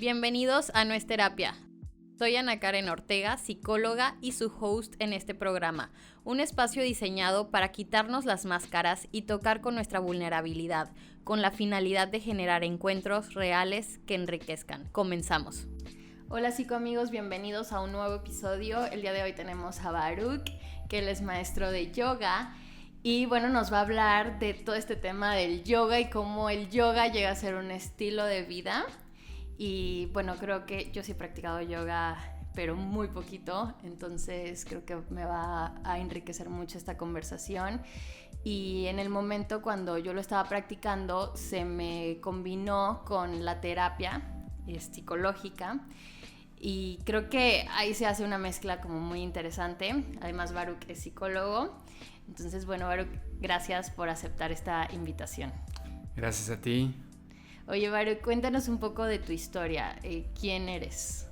Bienvenidos a No es Terapia. Soy Ana Karen Ortega, psicóloga y su host en este programa, un espacio diseñado para quitarnos las máscaras y tocar con nuestra vulnerabilidad, con la finalidad de generar encuentros reales que enriquezcan. Comenzamos. Hola psicoamigos, bienvenidos a un nuevo episodio. El día de hoy tenemos a Baruch, que él es maestro de yoga. Y bueno, nos va a hablar de todo este tema del yoga y cómo el yoga llega a ser un estilo de vida. Y bueno, creo que yo sí he practicado yoga, pero muy poquito, entonces creo que me va a enriquecer mucho esta conversación. Y en el momento cuando yo lo estaba practicando, se me combinó con la terapia psicológica. Y creo que ahí se hace una mezcla como muy interesante. Además, Baruch es psicólogo. Entonces, bueno, Baruch, gracias por aceptar esta invitación. Gracias a ti. Oye, Baruch, cuéntanos un poco de tu historia. ¿Quién eres?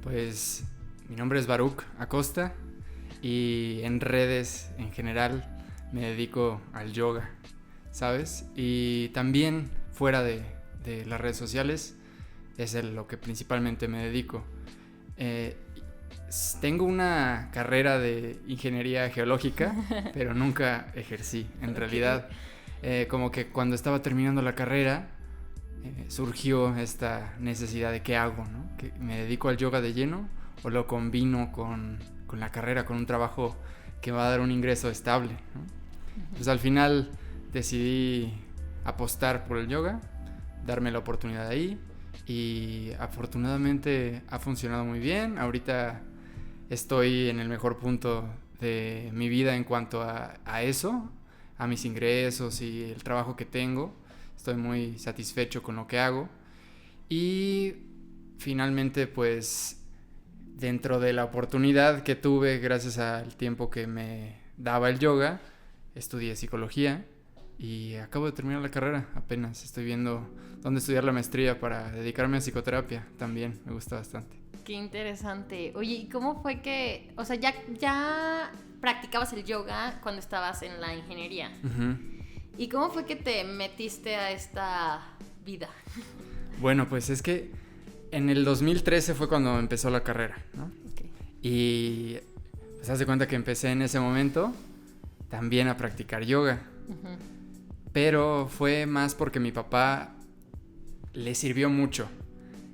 Pues mi nombre es Baruch Acosta y en redes en general me dedico al yoga, ¿sabes? Y también fuera de las redes sociales es lo que principalmente me dedico. Tengo una carrera de ingeniería geológica, pero nunca ejercí. En realidad, como que cuando estaba terminando la carrera, surgió esta necesidad de qué hago, ¿no? ¿Que me dedico al yoga de lleno o lo combino con la carrera, con un trabajo que va a dar un ingreso estable, ¿no? Pues al final decidí apostar por el yoga, darme la oportunidad ahí y afortunadamente ha funcionado muy bien. Ahorita estoy en el mejor punto de mi vida en cuanto a eso, a mis ingresos y el trabajo que tengo. Estoy muy satisfecho con lo que hago. Y finalmente, pues, dentro de la oportunidad que tuve gracias al tiempo que me daba el yoga, estudié psicología y acabo de terminar la carrera. Apenas estoy viendo dónde estudiar la maestría para dedicarme a psicoterapia. También me gusta bastante. Qué interesante. Oye, ¿y cómo fue que, o sea, ya practicabas el yoga cuando estabas en la ingeniería? Uh-huh. ¿Y cómo fue que te metiste a esta vida? Bueno, pues es que en el 2013 fue cuando empezó la carrera, ¿no? Okay. Y pues haz de cuenta que empecé en ese momento también a practicar yoga. Uh-huh. Pero fue más porque mi papá le sirvió mucho.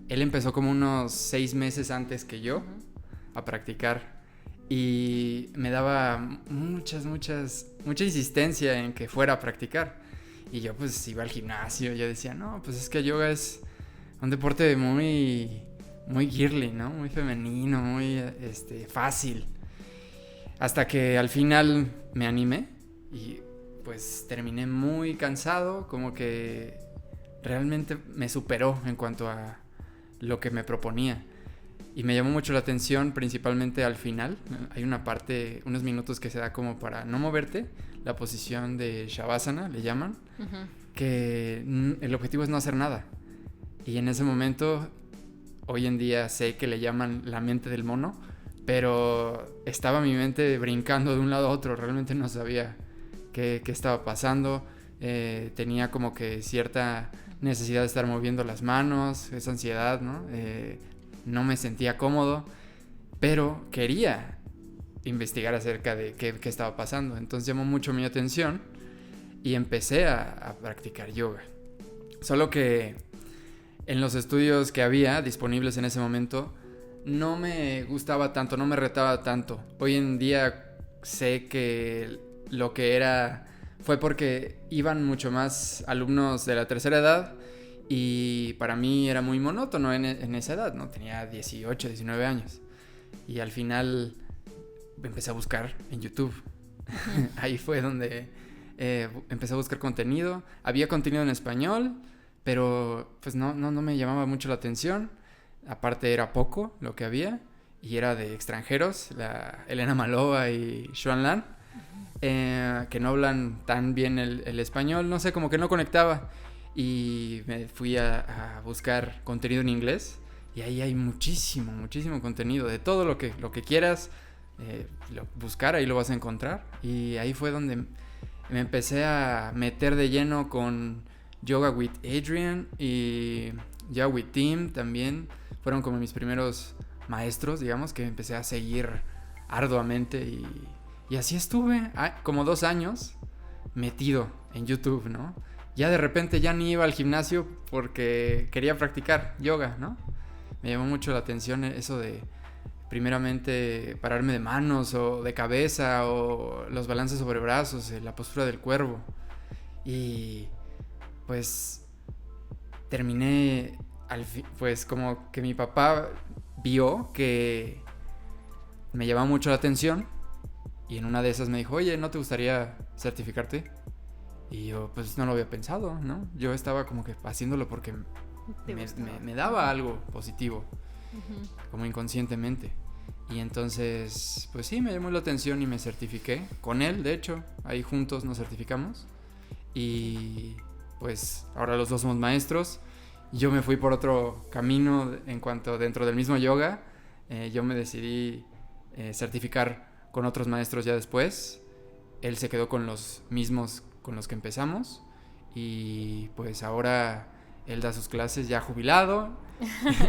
Él empezó como unos 6 meses antes que yo a practicar. Y me daba mucha insistencia en que fuera a practicar. Y yo pues iba al gimnasio. Yo decía, no, pues es que yoga es un deporte muy girly, ¿no? Muy femenino, muy fácil. Hasta que al final me animé y pues terminé muy cansado. Como que realmente me superó en cuanto a lo que me proponía. Y me llamó mucho la atención, principalmente al final. Hay una parte, unos minutos que se da como para no moverte, la posición de Shavasana, le llaman, que el objetivo es no hacer nada. Y en ese momento, hoy en día sé que le llaman la mente del mono, pero estaba mi mente brincando de un lado a otro, realmente no sabía qué estaba pasando. Tenía como que cierta necesidad de estar moviendo las manos, esa ansiedad, ¿no? No me sentía cómodo, pero quería investigar acerca de qué estaba pasando. Entonces llamó mucho mi atención y empecé a practicar yoga. Solo que en los estudios que había disponibles en ese momento no me gustaba tanto, no me retaba tanto. Hoy en día sé que lo que era fue porque iban mucho más alumnos de la tercera edad. Y para mí era muy monótono en esa edad, ¿no? Tenía 18, 19 años. Y al final empecé a buscar en YouTube. Ahí fue donde empecé a buscar contenido. Había contenido en español, pero pues no me llamaba mucho la atención. Aparte era poco lo que había. Y era de extranjeros, la Elena Malova y Xuan Lan, que no hablan tan bien el español. No sé, como que no conectaba. Y me fui a buscar contenido en inglés. Y ahí hay muchísimo contenido. De todo lo que quieras buscar, ahí lo vas a encontrar. Y ahí fue donde me empecé a meter de lleno con Yoga with Adriene y Ya With Team también fueron como mis primeros maestros, digamos, que empecé a seguir arduamente y así estuve como 2 años metido en YouTube, ¿no? Ya de repente ya ni iba al gimnasio porque quería practicar yoga, ¿no? Me llamó mucho la atención eso de primeramente pararme de manos o de cabeza o los balances sobre brazos, la postura del cuervo. Y pues terminé pues como que mi papá vio que me llamaba mucho la atención y en una de esas me dijo, oye, ¿no te gustaría certificarte? Y yo pues no lo había pensado, ¿no? Yo estaba como que haciéndolo porque me daba algo positivo, como inconscientemente. Y entonces, pues sí, me llamó la atención y me certifiqué con él, de hecho, ahí juntos nos certificamos. Y pues ahora los dos somos maestros. Yo me fui por otro camino en cuanto dentro del mismo yoga. Yo me decidí certificar con otros maestros ya después. Él se quedó con los mismos con los que empezamos. Y pues ahora él da sus clases ya jubilado.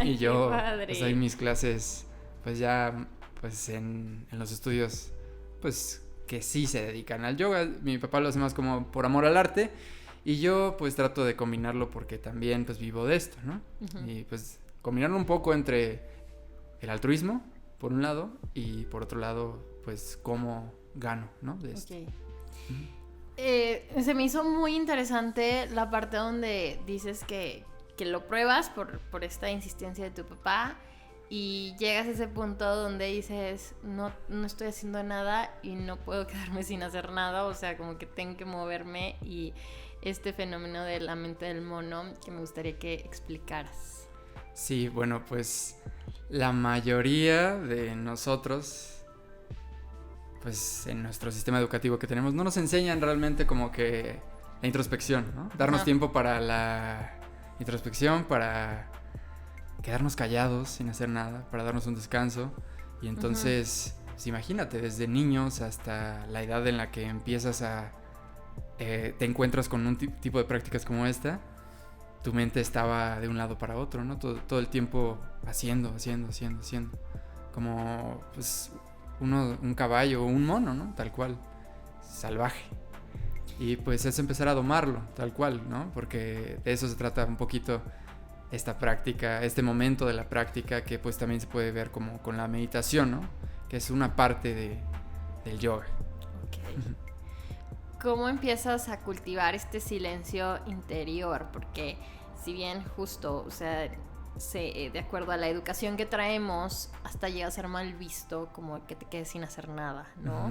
Y yo pues doy mis clases pues ya pues en los estudios pues que sí se dedican al yoga. Mi papá lo hace más como por amor al arte y yo pues trato de combinarlo porque también pues vivo de esto, ¿no? Y pues combinarlo un poco entre el altruismo por un lado y por otro lado pues cómo gano, ¿no? De esto. Se me hizo muy interesante la parte donde dices que lo pruebas por esta insistencia de tu papá y llegas a ese punto donde dices no estoy haciendo nada y no puedo quedarme sin hacer nada, o sea, como que tengo que moverme, y este fenómeno de la mente del mono que me gustaría que explicaras. Sí, bueno, pues la mayoría de nosotros pues en nuestro sistema educativo que tenemos no nos enseñan realmente como que la introspección, ¿no? Darnos tiempo para la introspección, para quedarnos callados sin hacer nada, para darnos un descanso. Y entonces, pues imagínate, desde niños hasta la edad en la que empiezas te encuentras con un tipo de prácticas como esta, tu mente estaba de un lado para otro, ¿no? Todo el tiempo haciendo. Como pues un caballo o un mono, ¿no? Tal cual, salvaje. Y pues es empezar a domarlo, tal cual, ¿no? Porque de eso se trata un poquito esta práctica, este momento de la práctica, que pues también se puede ver como con la meditación, ¿no? Que es una parte del yoga. Okay. ¿Cómo empiezas a cultivar este silencio interior? Porque si bien justo, o sea, de acuerdo a la educación que traemos, hasta llega a ser mal visto como que te quedes sin hacer nada, ¿no?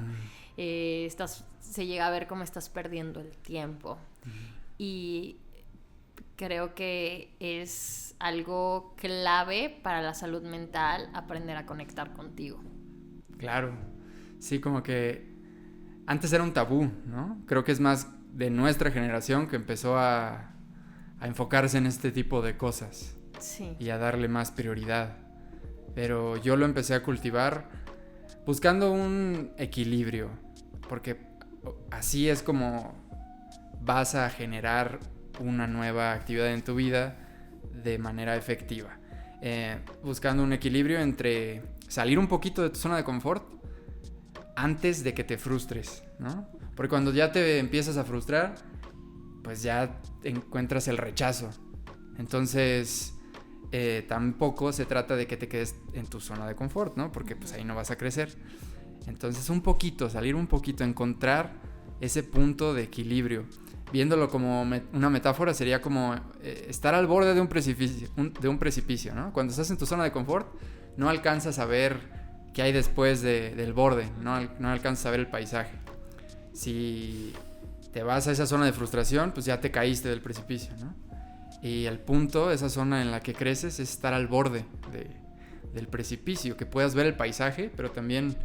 Se llega a ver como estás perdiendo el tiempo. Y creo que es algo clave para la salud mental aprender a conectar contigo. Claro, sí, como que antes era un tabú, ¿no? Creo que es más de nuestra generación que empezó a enfocarse en este tipo de cosas. Sí. Y a darle más prioridad. Pero yo lo empecé a cultivar buscando un equilibrio, porque así es como vas a generar una nueva actividad en tu vida de manera efectiva. Buscando un equilibrio entre salir un poquito de tu zona de confort antes de que te frustres, ¿no? Porque cuando ya te empiezas a frustrar, pues ya encuentras el rechazo. Entonces tampoco se trata de que te quedes en tu zona de confort, ¿no? Porque pues ahí no vas a crecer. Entonces salir un poquito, encontrar ese punto de equilibrio. Viéndolo como una metáfora, sería como estar al borde de un precipicio, ¿no? Cuando estás en tu zona de confort, no alcanzas a ver qué hay después del borde, no alcanzas a ver el paisaje. Si te vas a esa zona de frustración, pues ya te caíste del precipicio, ¿no? Y el punto, esa zona en la que creces, es estar al borde del precipicio, que puedas ver el paisaje, pero también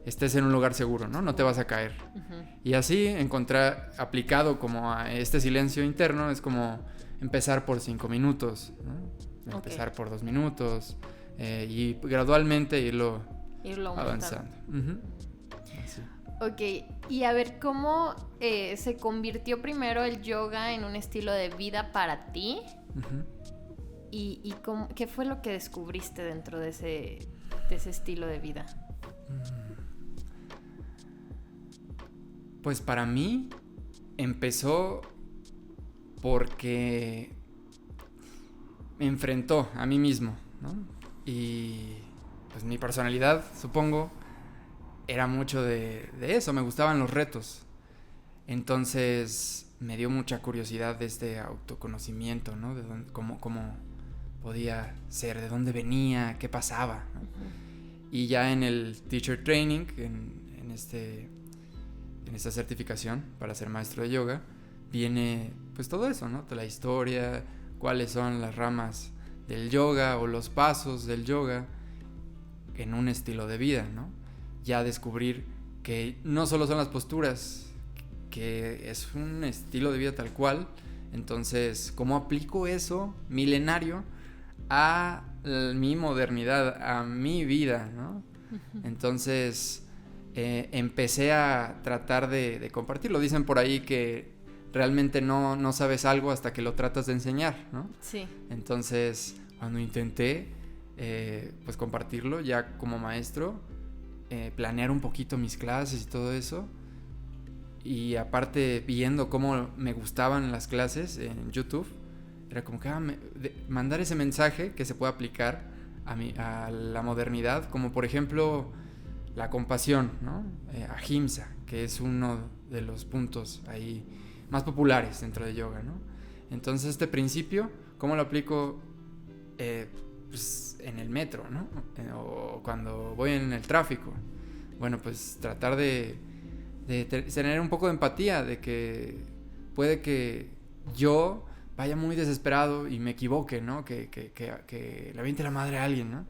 estés en un lugar seguro, ¿no? No te vas a caer. Y así encontrar, aplicado como a este silencio interno, es como empezar por 5 minutos, ¿no? Empezar por 2 minutos y gradualmente irlo avanzando. Así. Ok, y a ver, ¿cómo se convirtió primero el yoga en un estilo de vida para ti? ¿Y qué fue lo que descubriste dentro de ese estilo de vida? Pues para mí empezó porque me enfrentó a mí mismo, ¿no? Y pues mi personalidad, supongo, era mucho de eso, me gustaban los retos. Entonces me dio mucha curiosidad de este autoconocimiento, ¿no? De dónde, cómo podía ser, de dónde venía, qué pasaba, ¿no? Y ya en el teacher training, en esta certificación para ser maestro de yoga, viene pues todo eso, ¿no? Toda la historia, cuáles son las ramas del yoga o los pasos del yoga en un estilo de vida, ¿no? Ya descubrir que no solo son las posturas, que es un estilo de vida tal cual. Entonces, ¿cómo aplico eso milenario a mi modernidad, a mi vida, ¿no? Entonces, empecé a tratar de compartirlo. Dicen por ahí que realmente no sabes algo hasta que lo tratas de enseñar, ¿no? Sí. Entonces, cuando intenté pues compartirlo ya como maestro, planear un poquito mis clases y todo eso, y aparte viendo cómo me gustaban las clases en YouTube, era como que mandar ese mensaje que se puede aplicar a la modernidad, como por ejemplo la compasión, ¿no? Ahimsa, que es uno de los puntos ahí más populares dentro de yoga, ¿no? Entonces este principio, ¿cómo lo aplico? Pues en el metro, ¿no? O cuando voy en el tráfico. Bueno, pues tratar de tener un poco de empatía, de que puede que yo vaya muy desesperado y me equivoque, ¿no? Que le aviente la madre a alguien, ¿no?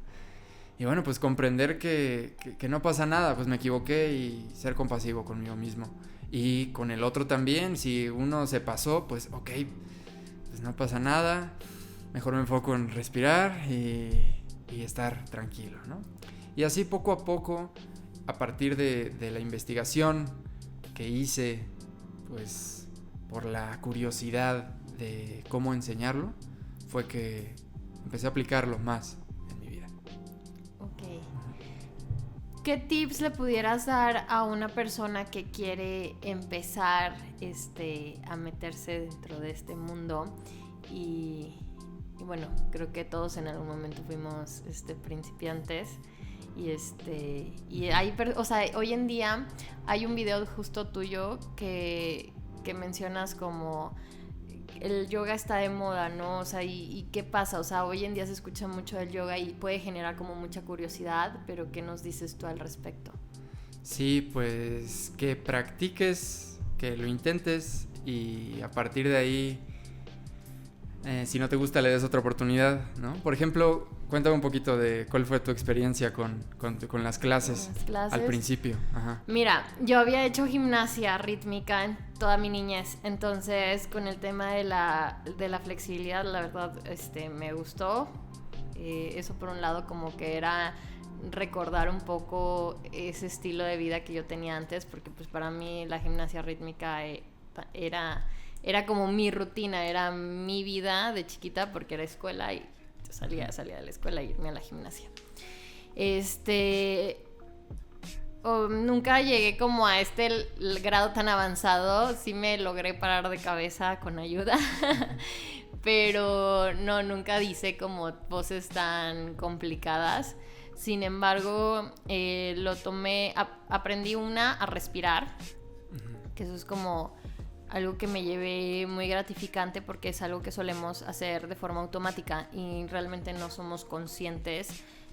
Y bueno, pues comprender que no pasa nada, pues me equivoqué, y ser compasivo conmigo mismo. Y con el otro también, si uno se pasó, pues ok, pues no pasa nada, mejor me enfoco en respirar y estar tranquilo, ¿no? Y así poco a poco, a partir de la investigación que hice, pues por la curiosidad de cómo enseñarlo, fue que empecé a aplicarlo más en mi vida. Ok. ¿Qué tips le pudieras dar a una persona que quiere empezar a meterse dentro de este mundo? Y bueno, creo que todos en algún momento fuimos principiantes. Y hay, o sea, hoy en día hay un video justo tuyo que mencionas como el yoga está de moda, ¿no? O sea, ¿y qué pasa? O sea, hoy en día se escucha mucho del yoga y puede generar como mucha curiosidad, pero ¿qué nos dices tú al respecto? Sí, pues que practiques, que lo intentes, y a partir de ahí, si no te gusta, le des otra oportunidad, ¿no? Por ejemplo, cuéntame un poquito de cuál fue tu experiencia con las clases al principio. Ajá. Mira, yo había hecho gimnasia rítmica en toda mi niñez, entonces con el tema de la flexibilidad, la verdad, me gustó. Eso por un lado como que era recordar un poco ese estilo de vida que yo tenía antes, porque pues para mí la gimnasia rítmica era como mi rutina, era mi vida de chiquita, porque era escuela y salía de la escuela e irme a la gimnasia. Nunca llegué como a el grado tan avanzado. Sí me logré parar de cabeza con ayuda, pero no, nunca hice como poses tan complicadas. Sin embargo, lo tomé, aprendí a respirar, que eso es como algo que me llevé muy gratificante, porque es algo que solemos hacer de forma automática y realmente no somos conscientes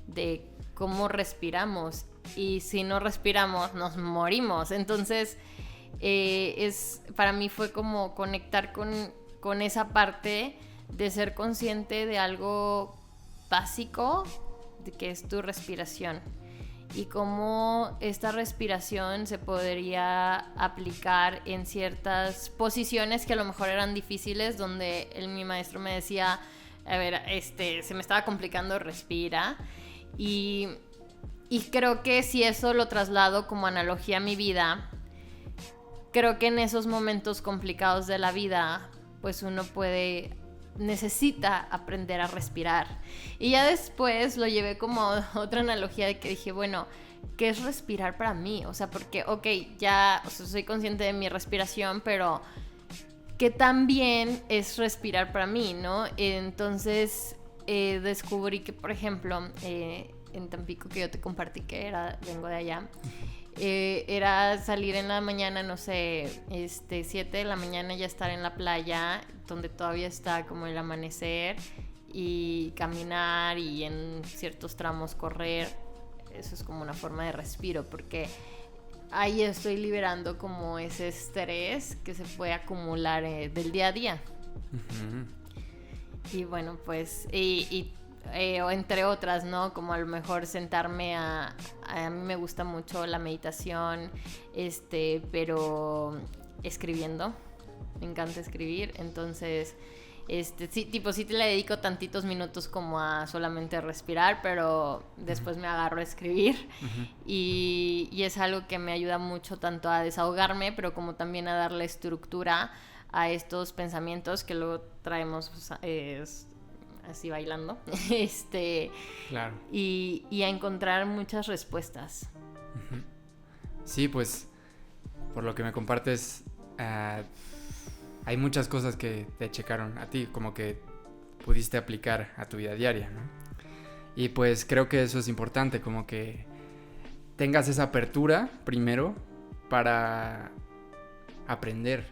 de cómo respiramos, y si no respiramos nos morimos. Entonces para mí fue como conectar con esa parte de ser consciente de algo básico, de que es tu respiración, y cómo esta respiración se podría aplicar en ciertas posiciones que a lo mejor eran difíciles, donde mi maestro me decía, a ver, se me estaba complicando, respira. Y creo que si eso lo traslado como analogía a mi vida, creo que en esos momentos complicados de la vida, pues uno puede necesita aprender a respirar. Y ya después lo llevé como otra analogía de que dije, bueno, ¿qué es respirar para mí? O sea, porque, ok, ya soy consciente de mi respiración, pero ¿qué tan bien es respirar para mí, no? Entonces descubrí que, por ejemplo, en Tampico, que yo te compartí que vengo de allá, era salir en la mañana, no sé, 7 de la mañana, ya estar en la playa, donde todavía está como el amanecer, y caminar y en ciertos tramos correr. Eso es como una forma de respiro, porque ahí estoy liberando como ese estrés que se puede acumular del día a día. Y bueno, pues, o entre otras, ¿no? Como a lo mejor sentarme a mí me gusta mucho la meditación, pero escribiendo, me encanta escribir, entonces, sí te le dedico tantitos minutos como a solamente respirar, pero después me agarro a escribir, y es algo que me ayuda mucho tanto a desahogarme, pero como también a darle estructura a estos pensamientos que luego traemos, así bailando, Claro. y a encontrar muchas respuestas. Sí, pues por lo que me compartes, hay muchas cosas que te checaron a ti, como que pudiste aplicar a tu vida diaria, ¿no? Y pues creo que eso es importante, como que tengas esa apertura primero para aprender,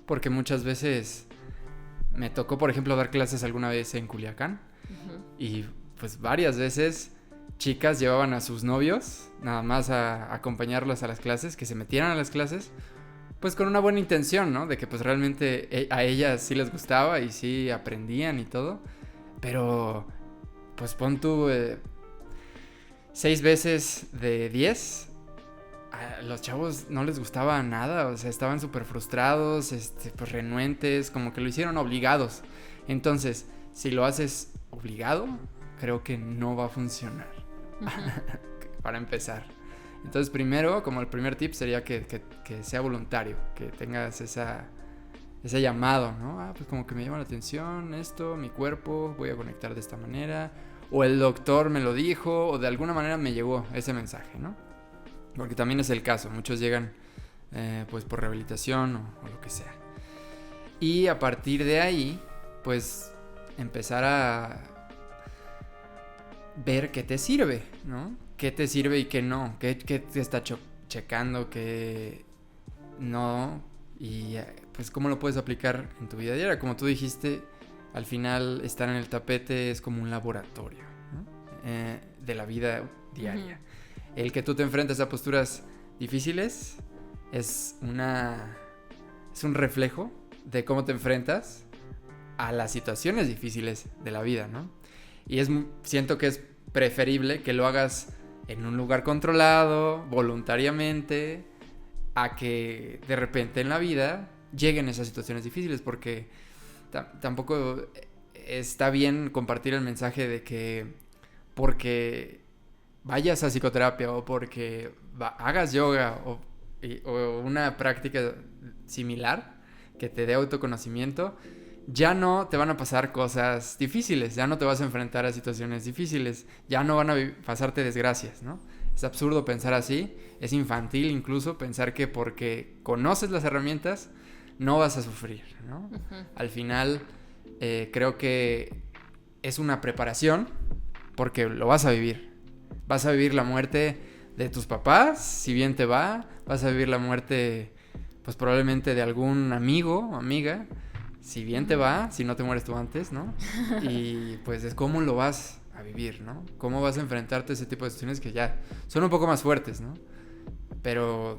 porque muchas veces me tocó, por ejemplo, dar clases alguna vez en Culiacán, y pues varias veces chicas llevaban a sus novios nada más a acompañarlas a las clases, que se metieran a las clases, pues con una buena intención, ¿no? De que pues realmente a ellas sí les gustaba y sí aprendían y todo, pero pues pon tú 6 veces de 10, a los chavos no les gustaba nada, o sea, estaban súper frustrados, pues renuentes, como que lo hicieron obligados. Entonces, si lo haces obligado, creo que no va a funcionar. Para empezar. Entonces, primero, como el primer tip sería que sea voluntario, que tengas ese llamado, ¿no? Pues como que me llama la atención esto, mi cuerpo, voy a conectar de esta manera, o el doctor me lo dijo, o de alguna manera me llegó ese mensaje, ¿no? Porque también es el caso, muchos llegan pues por rehabilitación o lo que sea. Y a partir de ahí, pues empezar a ver qué te sirve, ¿no? ¿Qué te sirve y qué no? ¿Qué te está checando? ¿Qué no? Y pues cómo lo puedes aplicar en tu vida diaria. Como tú dijiste, al final estar en el tapete es como un laboratorio, ¿no? De la vida diaria. El que tú te enfrentes a posturas difíciles es un reflejo de cómo te enfrentas a las situaciones difíciles de la vida, ¿no? Y siento que es preferible que lo hagas en un lugar controlado, voluntariamente, a que de repente en la vida lleguen esas situaciones difíciles, porque tampoco está bien compartir el mensaje de que porque vayas a psicoterapia o porque hagas yoga o una práctica similar que te dé autoconocimiento, ya no te van a pasar cosas difíciles, ya no te vas a enfrentar a situaciones difíciles, ya no van a pasarte desgracias, ¿no? Es absurdo pensar así, es infantil incluso pensar que porque conoces las herramientas no vas a sufrir, ¿no? Al final creo que es una preparación porque lo vas a vivir. Vas a vivir la muerte de tus papás, si bien te va, vas a vivir la muerte pues probablemente de algún amigo o amiga, si bien te va, si no te mueres tú antes, ¿no? Y pues es cómo lo vas a vivir, ¿no? Cómo vas a enfrentarte a ese tipo de situaciones que ya son un poco más fuertes, ¿no? Pero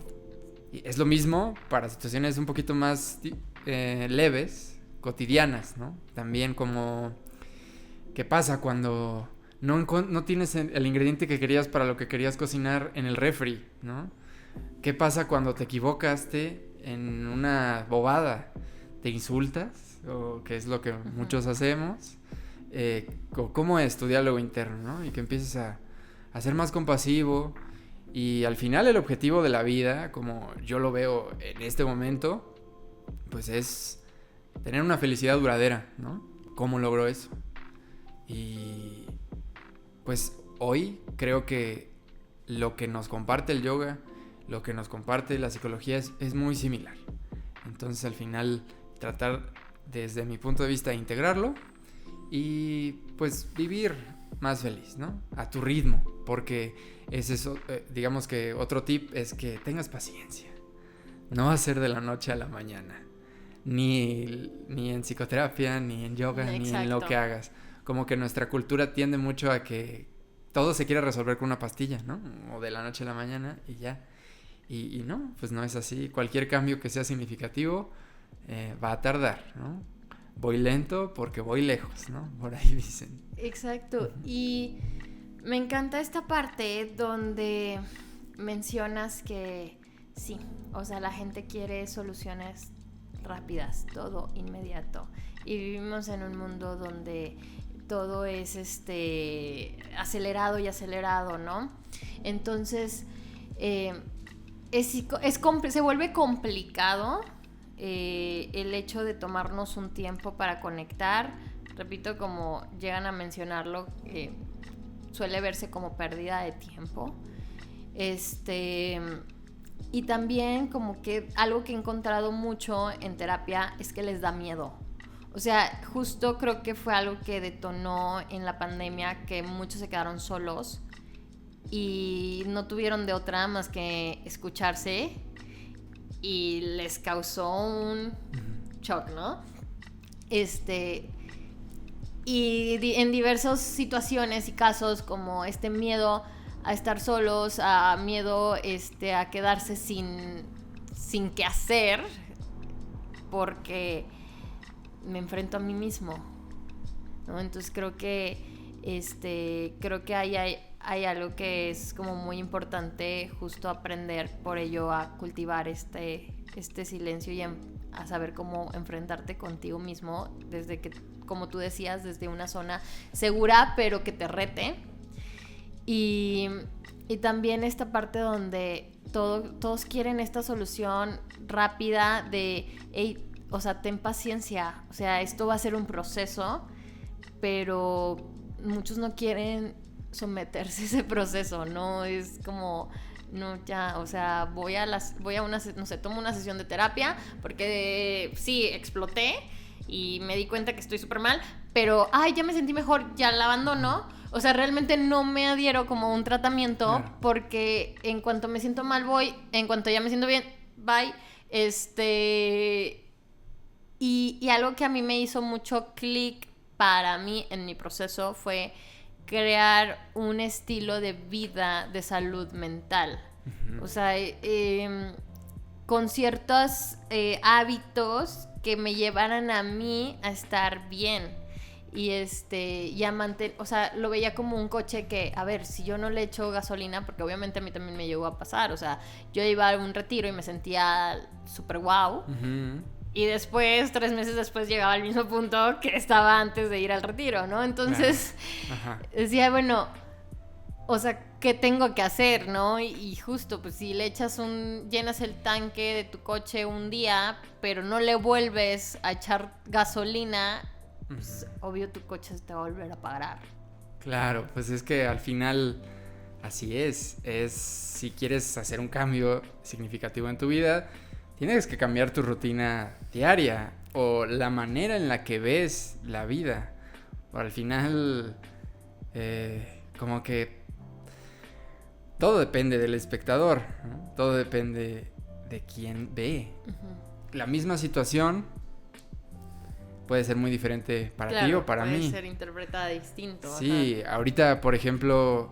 es lo mismo para situaciones un poquito más leves, cotidianas, ¿no? También como, ¿qué pasa cuando no tienes el ingrediente que querías para lo que querías cocinar en el refri, ¿no? ¿Qué pasa cuando te equivocaste en una bobada? ¿Te insultas? ¿O qué es lo que muchos hacemos? ¿Cómo es tu diálogo interno, ¿no? Y que empieces a ser más compasivo. Y al final el objetivo de la vida, como yo lo veo en este momento, pues es tener una felicidad duradera, ¿no? cómo logró eso. Y pues hoy creo que lo que nos comparte el yoga, lo que nos comparte la psicología es muy similar. Entonces al final tratar desde mi punto de vista de integrarlo y pues vivir más feliz, ¿no? A tu ritmo, porque es eso, digamos que otro tip es que tengas paciencia. No va a ser de la noche a la mañana, ni en psicoterapia, ni en yoga, ni en lo que hagas. Como que nuestra cultura tiende mucho a que todo se quiere resolver con una pastilla, ¿no? O de la noche a la mañana y ya. Y no, pues no es así. Cualquier cambio que sea significativo va a tardar, ¿no? Voy lento porque voy lejos, ¿no? Por ahí dicen. Exacto. Y me encanta esta parte donde mencionas que sí, o sea, la gente quiere soluciones rápidas, todo inmediato. Y vivimos en un mundo donde todo es acelerado y acelerado, ¿no? Entonces, se vuelve complicado el hecho de tomarnos un tiempo para conectar. Repito, como llegan a mencionarlo, suele verse como pérdida de tiempo. Y también como que algo que he encontrado mucho en terapia es que les da miedo. O sea, justo creo que fue algo que detonó en la pandemia, que muchos se quedaron solos y no tuvieron de otra más que escucharse y les causó un shock, ¿no? Y en diversas situaciones y casos, como este miedo a estar solos, a miedo a quedarse sin qué hacer, porque me enfrento a mí mismo, ¿no? Entonces creo que hay algo que es como muy importante justo aprender, por ello a cultivar este silencio y a saber cómo enfrentarte contigo mismo desde que, como tú decías, desde una zona segura pero que te rete. Y también esta parte donde todos quieren esta solución rápida de, hey, o sea, ten paciencia, o sea, esto va a ser un proceso, pero muchos no quieren someterse a ese proceso, ¿no? Es como, no, ya, o sea, voy a una, no sé, tomo una sesión de terapia porque sí, exploté y me di cuenta que estoy súper mal, pero, ay, ya me sentí mejor, ya la abandono. O sea, realmente no me adhiero como un tratamiento, claro, porque en cuanto me siento mal voy, en cuanto ya me siento bien, bye. Y algo que a mí me hizo mucho clic para mí en mi proceso fue crear un estilo de vida de salud mental. Uh-huh. O sea, con ciertos hábitos que me llevaran a mí a estar bien. Y o sea, lo veía como un coche que, a ver, si yo no le echo gasolina, porque obviamente a mí también me llegó a pasar, o sea, yo iba a un retiro y me sentía súper guau, uh-huh, y después, 3 meses después, llegaba al mismo punto que estaba antes de ir al retiro, ¿no? Entonces, claro, decía, bueno, o sea, ¿qué tengo que hacer, no? Y justo, pues si le llenas el tanque de tu coche un día, pero no le vuelves a echar gasolina, pues, obvio tu coche se te va a volver a parar. Claro, pues es que al final así es si quieres hacer un cambio significativo en tu vida, tienes que cambiar tu rutina diaria o la manera en la que ves la vida. O al final, como que todo depende del espectador, ¿no? Todo depende de quién ve. Uh-huh. La misma situación puede ser muy diferente para claro, ti o para mí. Puede ser interpretada distinto. Sí, ajá. Ahorita, por ejemplo,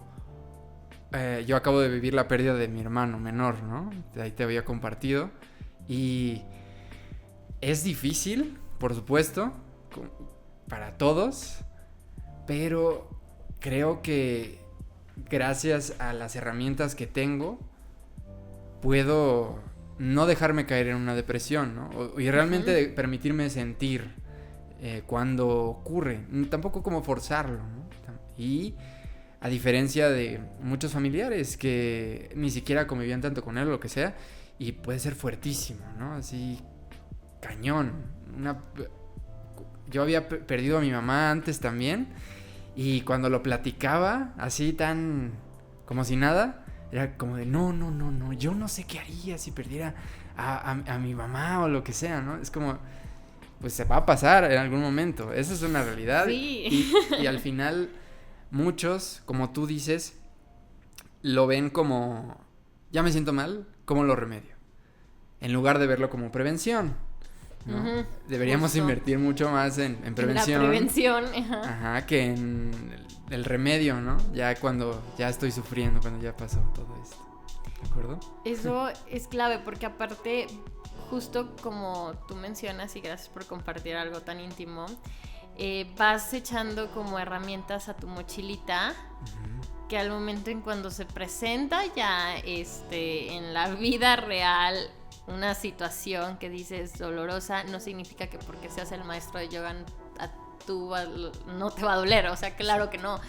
yo acabo de vivir la pérdida de mi hermano menor, ¿no? De ahí te había compartido. Y es difícil, por supuesto, para todos, pero creo que gracias a las herramientas que tengo, puedo no dejarme caer en una depresión, ¿no? Y realmente uh-huh, permitirme sentir cuando ocurre, tampoco como forzarlo, ¿no? Y a diferencia de muchos familiares que ni siquiera convivían tanto con él o lo que sea, y puede ser fuertísimo, ¿no? Así, cañón. yo había perdido a mi mamá antes también, y cuando lo platicaba, así tan como si nada, era como de no, yo no sé qué haría si perdiera a mi mamá o lo que sea, ¿no? Es como, pues se va a pasar en algún momento, esa es una realidad. Sí. Y al final, muchos, como tú dices, lo ven como, ya me siento mal, ¿cómo lo remedio? En lugar de verlo como prevención, ¿no? Uh-huh, deberíamos justo. invertir mucho más en prevención. En la prevención, ajá. Ajá, que en el remedio, ¿no? Ya cuando ya estoy sufriendo, cuando ya pasó todo esto. ¿De acuerdo? Eso es clave porque aparte, justo como tú mencionas, y gracias por compartir algo tan íntimo, vas echando como herramientas a tu mochilita, uh-huh, que al momento en cuando se presenta ya en la vida real una situación que dices dolorosa, no significa que porque seas el maestro de yoga tú no te va a doler, o sea, claro que no.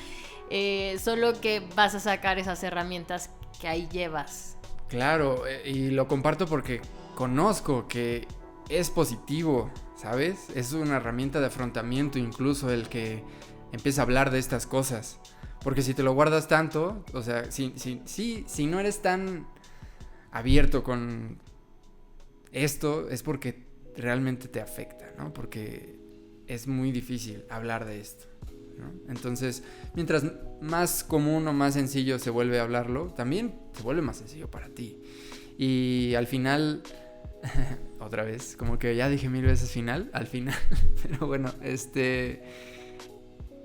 Solo que vas a sacar esas herramientas que ahí llevas. Claro, y lo comparto porque conozco que es positivo, ¿sabes? Es una herramienta de afrontamiento incluso el que empieza a hablar de estas cosas. Porque si te lo guardas tanto, o sea, si no eres tan abierto con esto, es porque realmente te afecta, ¿no? Porque es muy difícil hablar de esto, ¿no? Entonces, mientras más común o más sencillo se vuelve a hablarlo, también se vuelve más sencillo para ti. Y al final, otra vez, como que ya dije 1000 veces al final, pero bueno,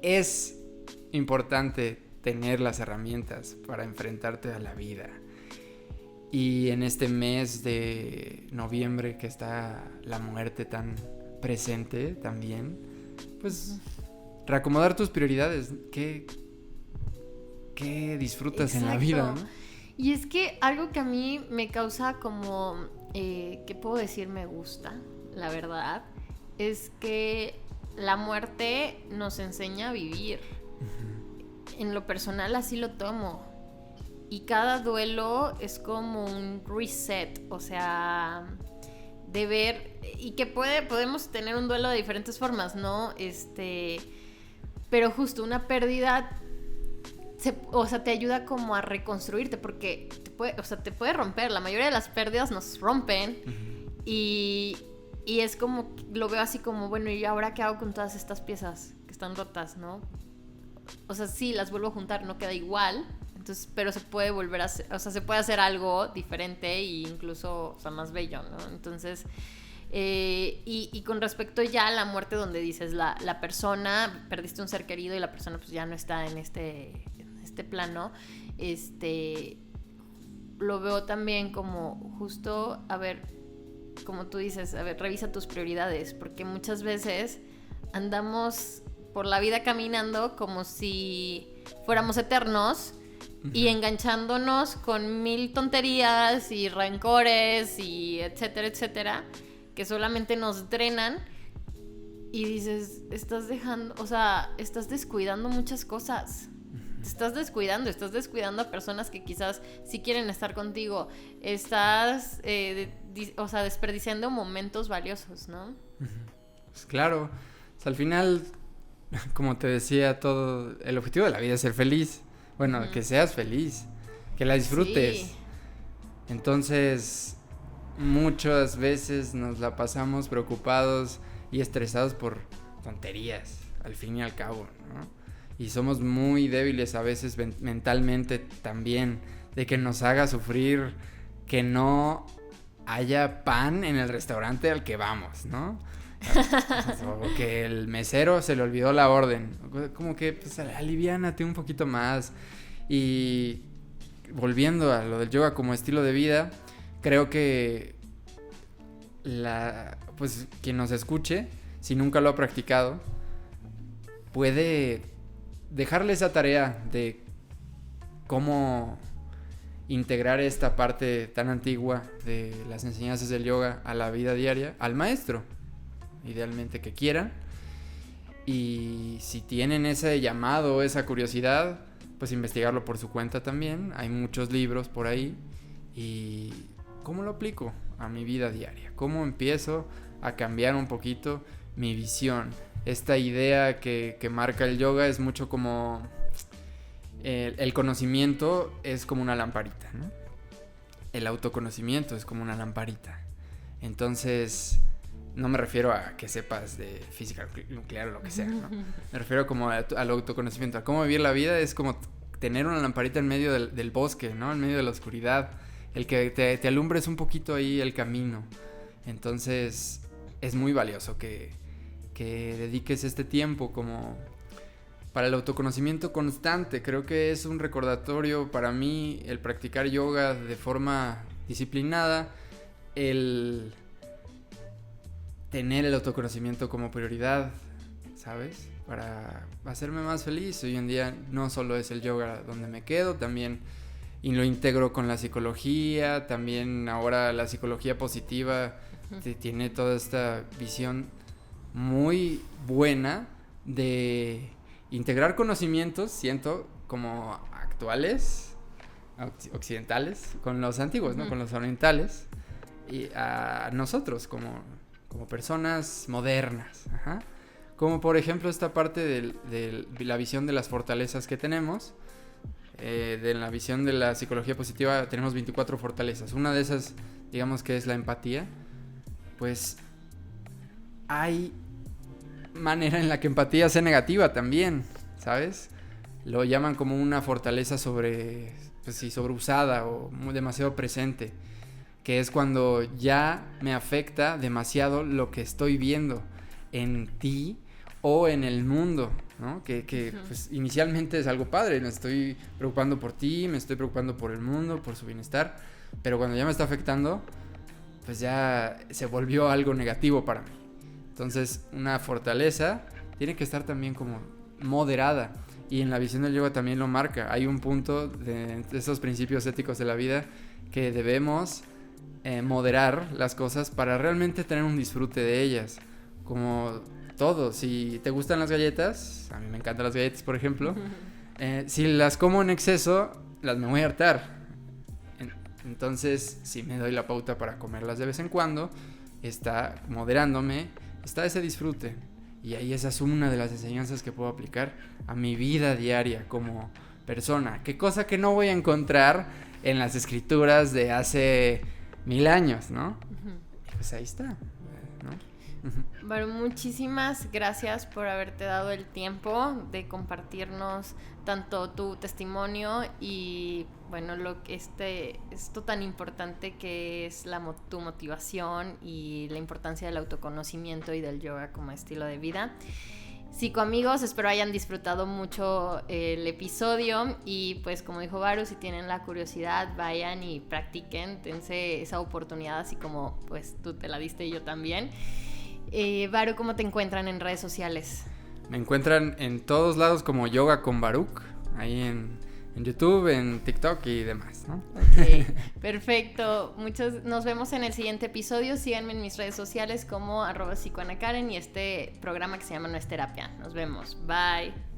es importante tener las herramientas para enfrentarte a la vida. Y en este mes de noviembre que está la muerte tan presente también, pues reacomodar tus prioridades, ¿qué disfrutas en la vida, ¿no? Y es que algo que a mí me causa como, ¿qué puedo decir? Me gusta, la verdad, es que la muerte nos enseña a vivir. Uh-huh. En lo personal así lo tomo. Y cada duelo es como un reset, o sea, de ver, y que podemos tener un duelo de diferentes formas, ¿no? Pero justo una pérdida, te ayuda como a reconstruirte, porque te puede romper, la mayoría de las pérdidas nos rompen, uh-huh, y es como, lo veo así como, bueno, ¿y ahora qué hago con todas estas piezas que están rotas, no? O sea, sí, las vuelvo a juntar, no queda igual. Entonces, pero se puede volver a hacer, o sea, se puede hacer algo diferente e incluso, o sea, más bello, ¿no? Entonces, y con respecto ya a la muerte, donde dices la persona, perdiste un ser querido y la persona pues ya no está en este plano, lo veo también como justo, a ver, como tú dices, a ver, revisa tus prioridades, porque muchas veces andamos por la vida caminando como si fuéramos eternos, y enganchándonos con 1000 tonterías y rencores y etcétera, etcétera, que solamente nos drenan, y dices, estás descuidando muchas cosas. Te estás descuidando a personas que quizás sí quieren estar contigo. Estás, desperdiciando momentos valiosos, ¿no? Pues claro, o sea, al final, como te decía, todo el objetivo de la vida es ser feliz. Bueno, uh-huh, que seas feliz, que la disfrutes. Sí. Entonces, muchas veces nos la pasamos preocupados y estresados por tonterías, al fin y al cabo, ¿no? Y somos muy débiles a veces mentalmente también, de que nos haga sufrir que no haya pan en el restaurante al que vamos, ¿no? O que el mesero se le olvidó la orden. Como que pues aliviánate un poquito más. Y volviendo a lo del yoga como estilo de vida, creo que pues quien nos escuche, si nunca lo ha practicado, puede dejarle esa tarea de cómo integrar esta parte tan antigua de las enseñanzas del yoga a la vida diaria, al maestro, idealmente que quiera. Y si tienen ese llamado, esa curiosidad, pues investigarlo por su cuenta también. Hay muchos libros por ahí. Y ¿cómo lo aplico a mi vida diaria? ¿Cómo empiezo a cambiar un poquito mi visión esta idea que marca el yoga es mucho como el conocimiento es como una lamparita, ¿no? El autoconocimiento es como una lamparita. Entonces, no me refiero a que sepas de física nuclear o lo que sea, ¿no? Me refiero como al autoconocimiento, a cómo vivir la vida. Es como tener una lamparita en medio del bosque, ¿no? En medio de la oscuridad, el que te alumbres un poquito ahí el camino. Entonces, es muy valioso que dediques este tiempo como para el autoconocimiento constante. Creo que es un recordatorio para mí el practicar yoga de forma disciplinada, el tener el autoconocimiento como prioridad, ¿sabes? Para hacerme más feliz. Hoy en día no solo es el yoga donde me quedo, también y lo integro con la psicología. También ahora la psicología positiva tiene toda esta visión muy buena de integrar conocimientos, siento, como actuales, occidentales, con los antiguos, ¿no? Con los orientales, y a nosotros como personas modernas. Ajá. Como por ejemplo esta parte de la visión de las fortalezas que tenemos. De la visión de la psicología positiva tenemos 24 fortalezas. Una de esas, digamos que es la empatía. Pues hay manera en la que empatía sea negativa también, ¿sabes? Lo llaman como una fortaleza sobreusada o demasiado presente, que es cuando ya me afecta demasiado lo que estoy viendo en ti o en el mundo, ¿no? Que pues inicialmente es algo padre, me estoy preocupando por ti, me estoy preocupando por el mundo, por su bienestar, pero cuando ya me está afectando, pues ya se volvió algo negativo para mí. Entonces, una fortaleza tiene que estar también como moderada, y en la visión del yoga también lo marca. Hay un punto de esos principios éticos de la vida que debemos moderar las cosas para realmente tener un disfrute de ellas. Como todo, si te gustan las galletas, a mí me encantan las galletas, por ejemplo, si las como en exceso, me voy a hartar. Entonces, si me doy la pauta para comerlas de vez en cuando, está moderándome, está ese disfrute. Y ahí esa es una de las enseñanzas que puedo aplicar a mi vida diaria como persona. Qué cosa que no voy a encontrar en las escrituras de hace 1000 años, ¿no? Pues ahí está, ¿no? Bueno, muchísimas gracias por haberte dado el tiempo de compartirnos tanto tu testimonio y bueno, esto tan importante que es tu motivación y la importancia del autoconocimiento y del yoga como estilo de vida. Psicoamigos, espero hayan disfrutado mucho el episodio y pues como dijo Varu, si tienen la curiosidad vayan y practiquen, dense esa oportunidad así como pues tú te la diste y yo también. Varu, ¿cómo te encuentran en redes sociales? Me encuentran en todos lados como Yoga con Baruch, ahí en YouTube, en TikTok y demás, ¿no? Ok, perfecto. Nos vemos en el siguiente episodio. Síganme en mis redes sociales como @psicoanakaren y este programa que se llama No es Terapia. Nos vemos. Bye.